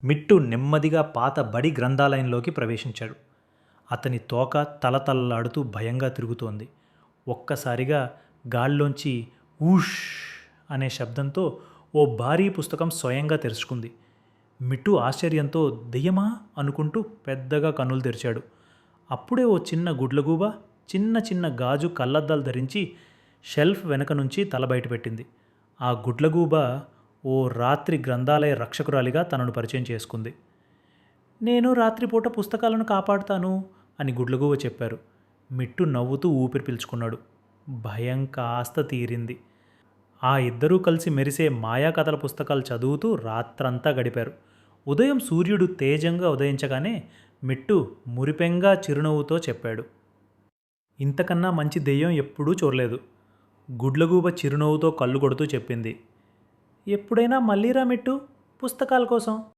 మిట్టు నెమ్మదిగా పాత బడి గ్రంథాలయంలోకి ప్రవేశించాడు. అతని తోక తలతలలాడుతూ భయంగా తిరుగుతోంది. ఒక్కసారిగా గాల్లోంచి ఊష్ అనే శబ్దంతో ఓ భారీ పుస్తకం స్వయంగా తెరుచుకుంది. మిట్టు ఆశ్చర్యంతో దెయ్యమా అనుకుంటూ పెద్దగా కన్నులు తెరిచాడు. అప్పుడే ఓ చిన్న గుడ్లగూబ చిన్న చిన్న గాజు కళ్ళద్దాలు ధరించి షెల్ఫ్ వెనక నుంచి తల బయటపెట్టింది. ఆ గుడ్లగూబ ఓ రాత్రి గ్రంథాలయ రక్షకురాలిగా తనను పరిచయం చేసుకుంది. నేను రాత్రిపూట పుస్తకాలను కాపాడుతాను అని గుడ్లగూబ చెప్పారు. మిట్టు నవ్వుతూ ఊపిరి పీల్చుకున్నాడు. భయం కాస్త తీరింది. ఆ ఇద్దరూ కలిసి మెరిసే మాయా కథల పుస్తకాలు చదువుతూ రాత్రంతా గడిపారు. ఉదయం సూర్యుడు తేజంగా ఉదయించగానే మిట్టు మురిపెంగా చిరునవ్వుతో చెప్పాడు, ఇంతకన్నా మంచి దెయ్యం ఎప్పుడూ చూడలేదు. గుడ్లగూబ చిరునవ్వుతో కళ్ళు కొడుతూ చెప్పింది, ఎప్పుడైనా మళ్ళీరా మిట్టు పుస్తకాల కోసం.